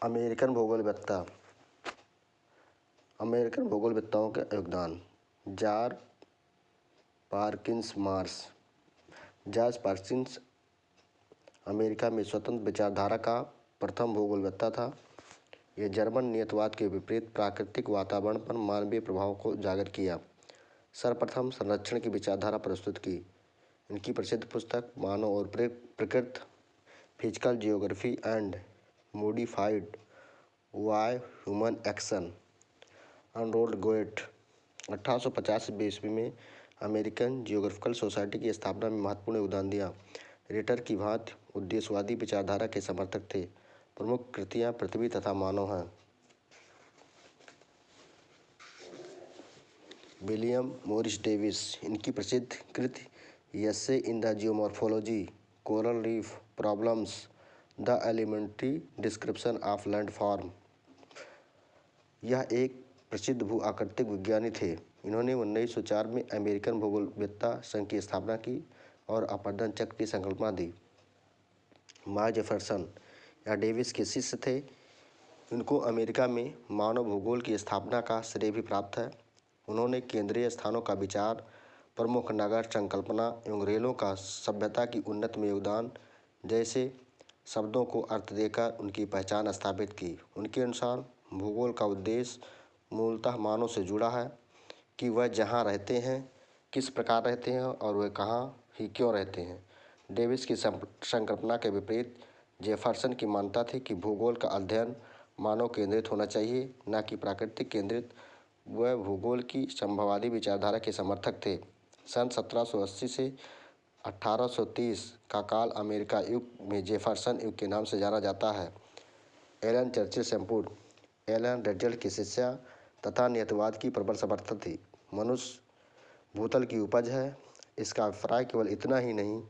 American भूगोलवेत्ता। American भूगोलवेत्ताओं के योगदान। George पार्किंस Marsh. George पार्किंस America में स्वतंत्र विचारधारा का प्रथम भूगोलवेत्ता था। यह जर्मन नियतवाद के विपरीत प्राकृतिक वातावरण पर मानवीय प्रभाव को उजागर किया। सर्वप्रथम संरक्षण की विचारधारा प्रस्तुत की। इनकी प्रसिद्ध पुस्तक मानव और प्रकृति, physical geography and modified by human action, Arnold Guyot. 1850 ईस्वी में अमेरिकन जियोग्राफिकल सोसाइटी की स्थापना में महत्वपूर्ण योगदान दिया। रिटर की भांति उद्देश्यवादी विचारधारा के समर्थक थे। प्रमुख कृतियां पृथ्वी तथा मानव हैं। William Morris Davis. इनकी प्रसिद्ध कृति essay in the geomorphology, coral reef problems, the elementary description of landform. यह एक प्रसिद्ध भू आकृतिक विज्ञानी थे। इन्होंने 1904 में अमेरिकन भूगोलवेत्ता संघ की स्थापना की और अपरदन चक्र की संकल्पना दी। मार्क जेफरसन या डेविस के शिष्य थे। इनको अमेरिका में मानव भूगोल की स्थापना का श्रेय भी प्राप्त है। उन्होंने केंद्रीय स्थानों का विचार, प्रमुख नगर संकल्पना एवं रेलों का सभ्यता की उन्नति में योगदान जैसे शब्दों को अर्थ देकर उनकी पहचान स्थापित की। उनके अनुसार भूगोल का उद्देश्य मूलतः मानव से जुड़ा है कि वह जहाँ रहते हैं, किस प्रकार रहते हैं और वह कहाँ ही क्यों रहते हैं। डेविस की संकल्पना के विपरीत जेफरसन की मान्यता थी कि भूगोल का अध्ययन मानव केंद्रित होना चाहिए, न कि प्राकृतिक केंद्रित। वह भूगोल की संभववादी विचारधारा के समर्थक थे। सन 1780 से 1830 का काल अमेरिका युग में जेफरसन युग के नाम से जाना जाता है। Ellen Churchill Semple. Ellen Ratzel की शिष्या तथा नियतवाद की प्रबल समर्थक थी। मनुष्य भूतल की उपज है। इसका अभिप्राय केवल इतना ही नहीं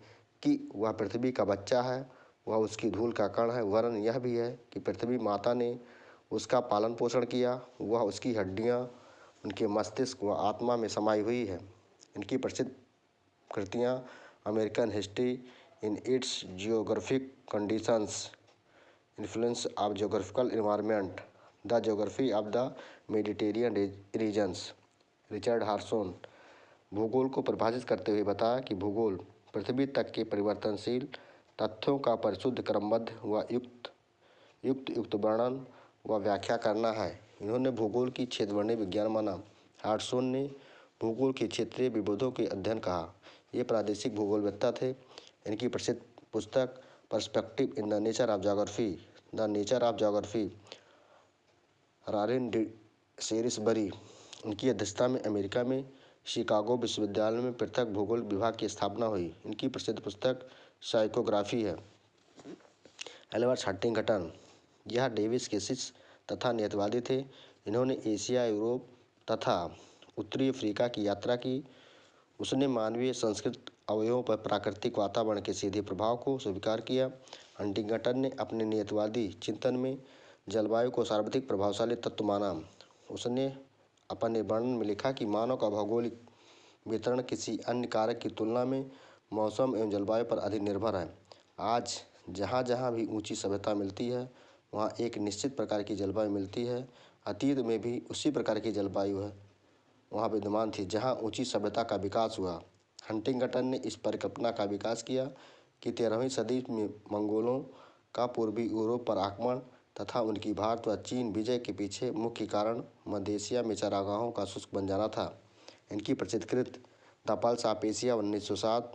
कि वह पृथ्वी का बच्चा है, वह उसकी धूल का कण है, वरन यह भी है कि पृथ्वी माता ने उसका पालन पोषण किया। वह उसकी हड्डियाँ, उनके मस्तिष्क व आत्मा में समाई हुई है। इनकी प्रसिद्ध कृतियाँ American history in its geographic conditions, influence of geographical environment, the geography of the Mediterranean regions. Richard Hartshorne. भूगोल को परिभाषित करते हुए बताया कि भूगोल पृथ्वी तक के परिवर्तनशील तथ्यों का परिशुद्ध, क्रमबद्ध व युक्त वर्णन व व्याख्या करना है। इन्होंने भूगोल की क्षेत्रवर्णी विज्ञान माना। हार्टसोन ने भूगोल के क्षेत्रीय विभेदों के अध्ययन कहा। ये प्रादेशिक भूगोलवेत्ता थे। इनकी प्रसिद्ध पुस्तक perspective in the nature of geography, the nature of geography, Rollin D Salisbury. इनकी अध्यक्षता में अमेरिका में शिकागो विश्वविद्यालय में पृथक भूगोल विभाग की स्थापना हुई। इनकी प्रसिद्ध पुस्तक साइकोग्राफी है। Albert Huntington. यह डेविस के शिष्य तथा नियतवादी थे। इन्होंने एशिया, यूरोप तथा उत्तरी अफ्रीका की यात्रा की। उसने मानवीय संस्कृत अवयवों पर प्राकृतिक वातावरण के सीधे प्रभाव को स्वीकार किया। हंटिंगटन ने अपने नियतवादी चिंतन में जलवायु को सर्वाधिक प्रभावशाली तत्व माना। उसने अपने वर्णन में लिखा कि मानव का भौगोलिक वितरण किसी अन्य कारक की तुलना में मौसम एवं जलवायु पर अधिक निर्भर है। आज जहाँ जहाँ भी ऊंची सभ्यता मिलती है, वहाँ एक निश्चित प्रकार की जलवायु मिलती है। अतीत में भी उसी प्रकार की जलवायु है वहाँ विद्यमान थी जहाँ ऊंची सभ्यता का विकास हुआ। हंटिंगटन ने इस परिकल्पना का विकास किया कि 13वीं सदी में मंगोलों का पूर्वी यूरोप पर आक्रमण तथा उनकी भारत व चीन विजय के पीछे मुख्य कारण मध्य एशिया में चरागाहों का शुष्क बन जाना था। इनकी प्रसिद्ध कृत the pulse of Asia 1907,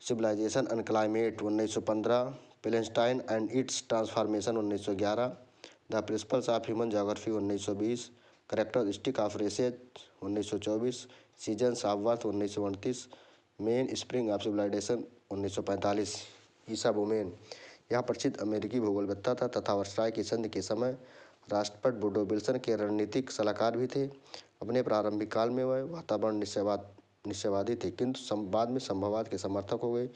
civilization and climate 1915, Palestine and its transformation 1911, the principles of human geography 1920, characteristic of races 1924, seasons of birth 1929, main spring of civilization 1945। Isaiah Bowman. यह प्रसिद्ध अमेरिकी भूगोलवेत्ता था तथा वर्साय की संधि के समय राष्ट्रपति वुडरो विल्सन के रणनीतिक सलाहकार भी थे। अपने प्रारंभिक काल में वह वातावरण निश्चयवादी थे, किंतु बाद में संभववाद के समर्थक हो गए।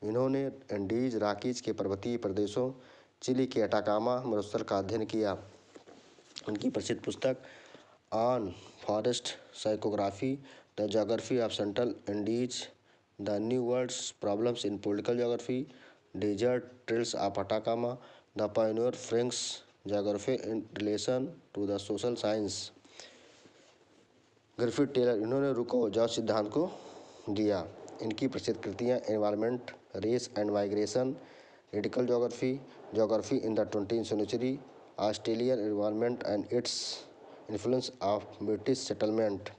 इन्होंने एंडीज, रॉकीज के पर्वतीय प्रदेशों, चिली के अटाकामा मरुस्थल का अध्ययन किया। उनकी प्रसिद्ध पुस्तक on forest physiography, the geography of central Andes, the new world's problems in political geography, desert trails of Atacama, the pioneer fringe geography in relation to the social science. Griffith Taylor, इन्होंने रुको जाओ सिद्धांत को दिया। इनकी प्रसिद्ध कृतियाँ environment, race and migration, radical geography, geography in the 20th century, Australian environment and its influence of British settlement,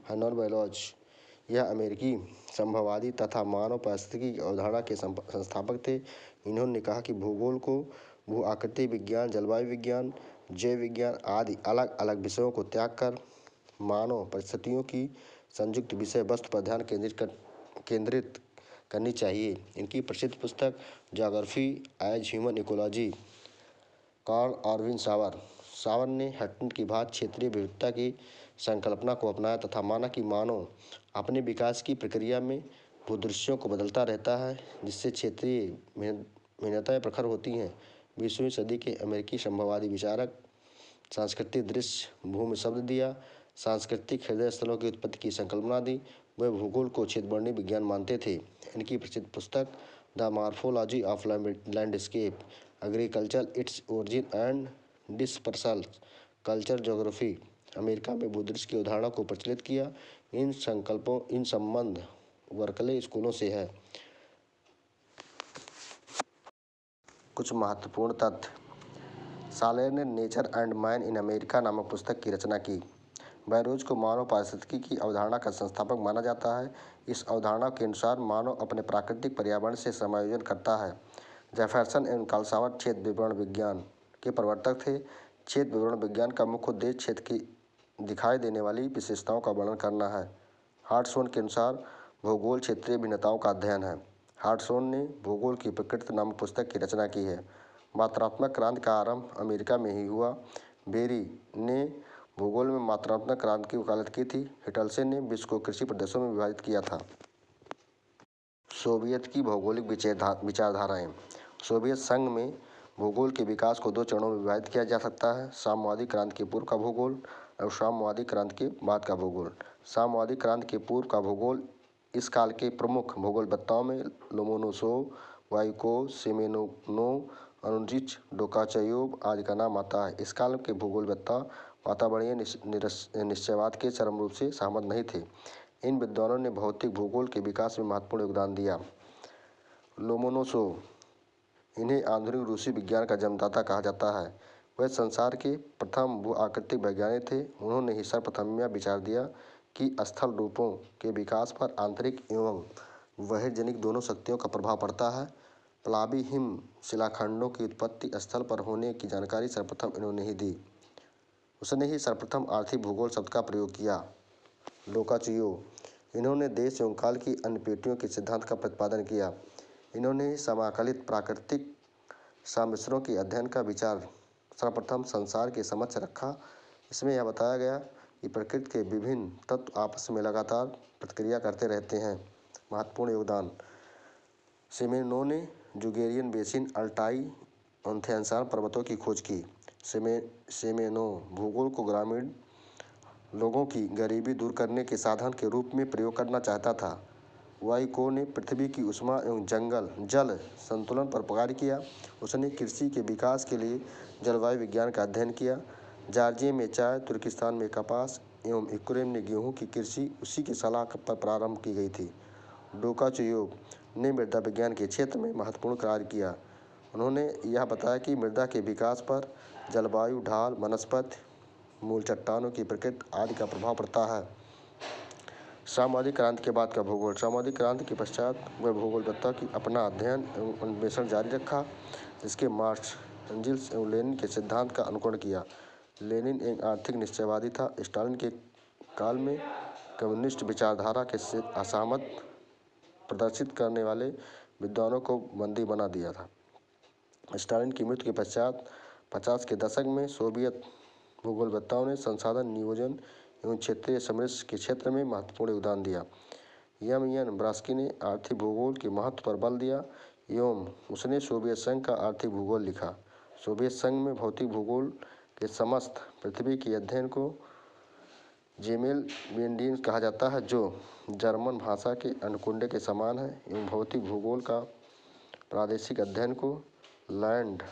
Harlan Barrows. यह अमेरिकी संभववादी तथा मानव पारिस्थितिकी की अवधारणा के संस्थापक थे। इन्होंने कहा कि भूगोल को भू आकृति विज्ञान, जलवायु विज्ञान, जैव विज्ञान आदि अलग अलग विषयों को त्याग कर मानव परिस्थितियों की संयुक्त विषय वस्तु पर ध्यान केंद्रित करनी चाहिए। इनकी प्रसिद्ध पुस्तक geography as human ecology. Carl Ortwin Sauer, Sauer ने हटन की भांति क्षेत्रीय विविधता की संकल्पना को अपनाया तथा माना कि मानव अपने विकास की प्रक्रिया में भूदृश्यों को बदलता रहता है, जिससे क्षेत्रीय भिन्नताएं प्रखर होती हैं। 20वीं सदी के अमेरिकी संभववादी विचारक सांस्कृतिक दृश्य भूमि शब्द दिया, सांस्कृतिक हृदय स्थलों की उत्पत्ति की संकल्पना दी। वे भूगोल को क्षेत्रवर्णी विज्ञान मानते थे। इनकी प्रसिद्ध पुस्तक the morphology of landscape, agriculture, its origin and dispersal, culture geography, America में भूदृश्य की अवधारणा को प्रचलित किया। इन संबंध वर्कले स्कूलों से है। कुछ महत्वपूर्ण तथ्य। सालेर ने nature and man in America नामक पुस्तक की रचना की। बैरोज को मानव पारिस्थितिकी की अवधारणा का संस्थापक माना जाता है। इस अवधारणा के अनुसार मानव अपने प्राकृतिक पर्यावरण से समायोजन करता है। जेफरसन एवं काल्सावर क्षेत्र विवरण विज्ञान के प्रवर्तक थे। क्षेत्र विवरण विज्ञान का मुख्य उद्देश्य क्षेत्र की दिखाई देने वाली विशेषताओं का वर्णन करना है। हार्टसोन के अनुसार भूगोल क्षेत्रीय भिन्नताओं का अध्ययन है। हार्टसोन ने भूगोल की प्रकृति नामक पुस्तक की रचना की है। मात्रात्मक क्रांति का आरंभ अमेरिका में ही हुआ। बेरी ने भूगोल में मात्रात्मक क्रांति की वकालत की थी। हिटलसे ने विश्व को कृषि प्रदेशों में विभाजित किया था। सोवियत की भौगोलिक विचारधाराएं। सोवियत संघ में भूगोल के विकास को 2 चरणों में विभाजित किया जा सकता है: साम्यवादी क्रांति के पूर्व का भूगोल और साम्यवादी क्रांति के बाद का भूगोल। साम्यवादी क्रांति के पूर्व का भूगोल इस काल के प्रमुख भूगोलवेत्ताओं में लोमोनोसोव, वाइको, सेमेनोव, अनुरिच, डोकाचायोव आदि का नाम आता है। इस काल के भूगोलवेत्ता वातावरणीय निश्चयवाद के चरम रूप से सहमत नहीं थे। इन विद्वानों ने भौतिक भूगोल के विकास में महत्वपूर्ण योगदान दिया। लोमोनोसोव, इन्हें आधुनिक रूसी विज्ञान का जन्मदाता कहा जाता है। वह संसार के प्रथम भू आकृतिक वैज्ञानिक थे। उन्होंने ही सर्वप्रथम यह विचार दिया कि स्थल रूपों के विकास पर आंतरिक एवं बहिर्जनिक दोनों शक्तियों का प्रभाव पड़ता है। प्लावी हिम शिलाखंडों की उत्पत्ति स्थल पर होने की जानकारी सर्वप्रथम इन्होंने ही दी। उसने ही सर्वप्रथम आर्थिक भूगोल शब्द का प्रयोग किया। डोकाचियो, इन्होंने देश एवं काल की अन्य पेटियों के सिद्धांत का प्रतिपादन किया। इन्होंने समाकलित प्राकृतिक सम्मिश्रणों के अध्ययन का विचार सर्वप्रथम संसार के समक्ष रखा। इसमें यह बताया गया कि प्रकृति के विभिन्न तत्व आपस में लगातार प्रतिक्रिया करते रहते हैं। महत्वपूर्ण योगदान। सेमेनोव ने जुगेरियन बेसिन, अल्टाई और थ्यान्शान पर्वतों की खोज की। सेमेनोव भूगोल को ग्रामीण लोगों की गरीबी दूर करने के साधन के रूप में प्रयोग करना चाहता था। वाइको ने पृथ्वी की ऊष्मा एवं जल संतुलन पर कार्य किया। उसने कृषि के विकास के लिए जलवायु विज्ञान का अध्ययन किया। जॉर्जिया में चाय, तुर्किस्तान में कपास एवं यूक्रेन में गेहूं की कृषि उसी की सलाह पर प्रारंभ की गई थी। डोकाचियोव ने मृदा विज्ञान के क्षेत्र में महत्वपूर्ण कार्य किया। उन्होंने यह बताया कि मृदा के विकास पर जलवायु, ढाल, वनस्पति, मूल चट्टानों की प्रकृति आदि का प्रभाव पड़ता है। साम्यवादी क्रांति के बाद का भूगोल। साम्यवादी क्रांति के पश्चात वह भूगोलवेत्ता की अपना अध्ययन एवं अन्वेषण जारी रखा, जिसके मार्क्स, एंजिल्स एवं लेनिन के सिद्धांत का अनुकरण किया। लेनिन एक आर्थिक निश्चयवादी था। स्टालिन के काल में कम्युनिस्ट विचारधारा के असहमत प्रदर्शित करने वाले विद्वानों को बंदी बना दिया था। स्टालिन की मृत्यु के पश्चात 50 के दशक में सोवियत भूगोलवेत्ताओं ने संसाधन नियोजन एवं क्षेत्रीय समृद्धि के क्षेत्र में महत्वपूर्ण योगदान दिया। एम ब्रास्की ने आर्थिक भूगोल के महत्व पर बल दिया एवं उसने सोवियत संघ का आर्थिक भूगोल लिखा। सोवियत संघ में भौतिक भूगोल के समस्त पृथ्वी के अध्ययन को जेमेल बेंडियन कहा जाता है, जो जर्मन भाषा के अन्नकुंडे के समान है, एवं भौतिक भूगोल का प्रादेशिक अध्ययन को लैंड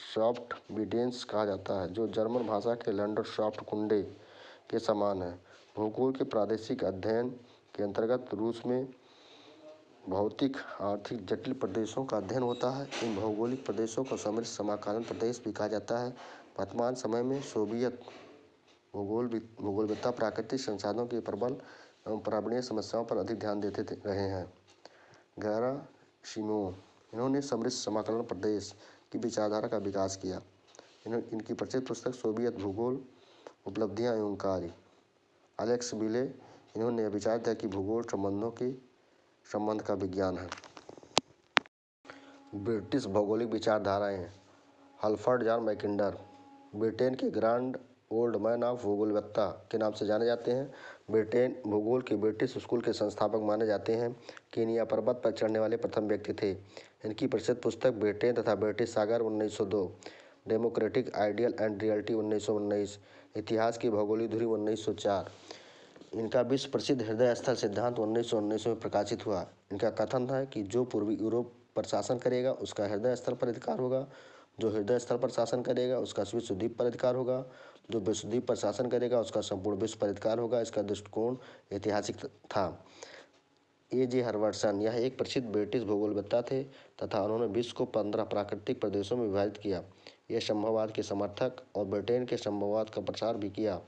सॉफ्ट बीडेंस कहा जाता है, जो जर्मन भाषा के लैंडरशॉफ्ट कुंडे के समान है। भूगोल के प्रादेशिक अध्ययन के अंतर्गत रूस में भौतिक आर्थिक जटिल प्रदेशों का अध्ययन होता है। इन भौगोलिक प्रदेशों को समृद्ध समकालीन प्रदेश भी कहा जाता है। वर्तमान समय में सोवियत भूगोलवेत्ता प्राकृतिक संसाधनों के प्रबल एवं पर्यावरणीय समस्याओं पर अधिक ध्यान देते रहे हैं। गेरासिमोव, इन्होंने समृद्ध समकालीन प्रदेश की विचारधारा का विकास किया। इनकी प्रसिद्ध पुस्तक सोवियत भूगोल उपलब्धियां एवं कार्य। एलेक्स विले, इन्होंने यह विचार दिया कि भूगोल संबंध का विज्ञान है। ब्रिटिश भौगोलिक विचारधाराएं। हल्फर्ड जॉन मैकिंडर ब्रिटेन के ग्रैंड ओल्ड मैन ऑफ भूगोलवेत्ता के नाम से जाने जाते हैं। ब्रिटेन भूगोल के ब्रिटिश स्कूल के संस्थापक माने जाते हैं। कीनिया पर्वत पर चढ़ने वाले प्रथम व्यक्ति थे। इनकी प्रसिद्ध पुस्तक ब्रिटेन तथा British Sagar 1902, democratic ideal and reality 1919, इतिहास की भौगोलिक धुरी 1904। इनका विश्व प्रसिद्ध हृदय स्थल सिद्धांत 1919 में प्रकाशित हुआ। इनका कथन था कि जो पूर्वी यूरोप पर शासन करेगा उसका हृदय स्थल पर अधिकार होगा, जो हृदय स्थल पर शासन करेगा उसका विश्वद्वीप पर अधिकार होगा, जो विश्वद्वीप पर शासन करेगा उसका संपूर्ण विश्व पर अधिकार होगा। इसका दृष्टिकोण ऐतिहासिक था। A.J. हर्बर्टसन, यह एक प्रसिद्ध ब्रिटिश भूगोलवेत्ता थे तथा उन्होंने विश्व को 15 प्राकृतिक प्रदेशों में विभाजित किया। यह संभववाद के समर्थक और ब्रिटेन के संभववाद का प्रचार भी किया।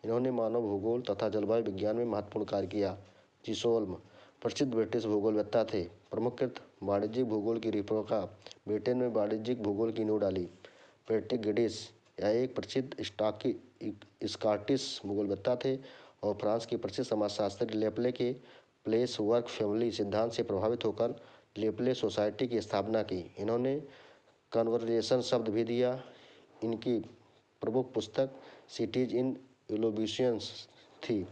इन्होंने मानव भूगोल तथा जलवायु विज्ञान में महत्वपूर्ण कार्य किया। जिसोल्म, प्रसिद्ध ब्रिटिश भूगोलवेत्ता थे। प्रमुखतः वाणिज्यिक भूगोल की रूपरेखा ब्रिटेन में वाणिज्यिक भूगोल की नींव डाली। पैट्रिक गिडिस, यह एक प्रसिद्ध स्कॉटिश भूगोलवेत्ता थे और फ्रांस के प्रसिद्ध समाजशास्त्री लेपले के प्लेस वर्क फैमिली सिद्धांत से प्रभावित होकर लेपले सोसाइटी की स्थापना की। इन्होंने कन्वर्जेशन शब्द भी दिया। इनकी प्रमुख पुस्तक सिटीज इन इवोल्यूशंस थी।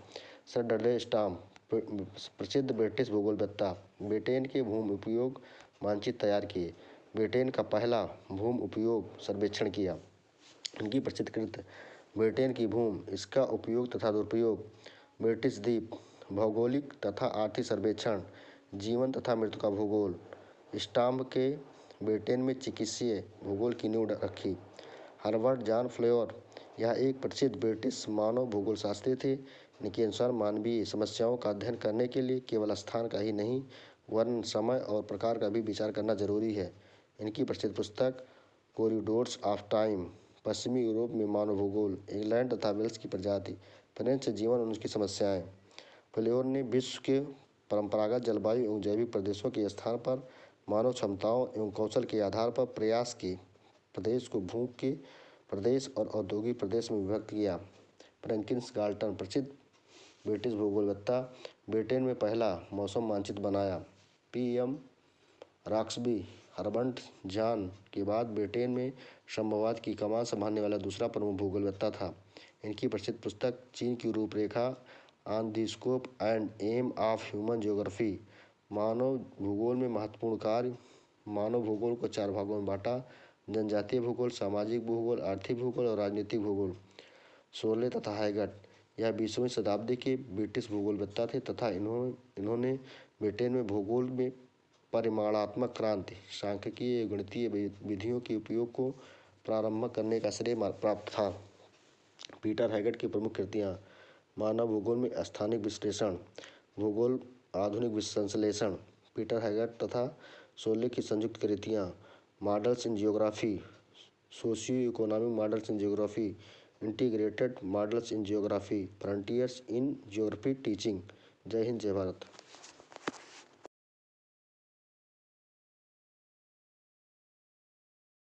सर डडले स्टॉर्म, प्रसिद्ध ब्रिटिश भूगोलवेत्ता, ब्रिटेन के भूमि उपयोग मानचित्र तैयार किए। ब्रिटेन का पहला भूमि उपयोग सर्वेक्षण किया। इनकी प्रसिद्ध कृत ब्रिटेन की भूमि, इसका उपयोग तथा दुरुपयोग, ब्रिटिश द्वीप, भौगोलिक तथा आर्थिक सर्वेक्षण, जीवन तथा मृत्यु का भूगोल। स्टॉर्म के ब्रिटेन में चिकित्सीय भूगोल की नींव रखी। हर्बर्ट जॉन फ्लेवर, यह एक प्रसिद्ध ब्रिटिश मानव भूगोलशास्त्री थे। इनके अनुसार मानवीय समस्याओं का अध्ययन करने के लिए केवल स्थान का ही नहीं वर्ण, समय और प्रकार का भी विचार करना जरूरी है। इनकी प्रसिद्ध पुस्तक कॉरिडोर्स ऑफ टाइम, पश्चिमी यूरोप में मानव भूगोल, इंग्लैंड तथा वेल्स की प्रजाति, फ्रेंच जीवन और उनकी समस्याएं। फ्लेवर ने विश्व के परंपरागत जलवायु एवं जैविक प्रदेशों के स्थान पर मानव क्षमताओं एवं कौशल के आधार पर प्रयास किए। प्रदेश को भू के प्रदेश और औद्योगिक प्रदेश में विभक्त किया। फ्रैंकिस गाल्टन, प्रसिद्ध ब्रिटिश भूगोलवेत्ता, ब्रिटेन में पहला मौसम मानचित्र बनाया। P.M. रॉक्सबी, हर्बर्ट जॉन के बाद ब्रिटेन में संभववाद की कमान संभालने वाला दूसरा प्रमुख भूगोलवेत्ता था। इनकी प्रसिद्ध पुस्तक चीन की रूपरेखा on the scope and aim of human geography, मानव भूगोल में महत्वपूर्ण कार्य। मानव भूगोल को 4 भागों में बांटा: जनजातीय भूगोल, सामाजिक भूगोल, आर्थिक भूगोल और राजनीतिक भूगोल। सोले तथा हैगट, यह 20वीं शताब्दी के ब्रिटिश भूगोलवेत्ता थे तथा इन्होंने ब्रिटेन में भूगोल में परिमाणात्मक क्रांति, सांख्यिकीय गणितीय विधियों के उपयोग को प्रारंभ करने का श्रेय प्राप्त था। पीटर हैगट की प्रमुख कृतियाँ: मानव भूगोल में स्थानिक विश्लेषण, भूगोल आधुनिक संश्लेषण। पीटर हैगट तथा सोले की संयुक्त कृतियाँ models in geography, socio economic models in geography, integrated models in geography, frontiers in geography teaching. जय हिंद, जय भारत।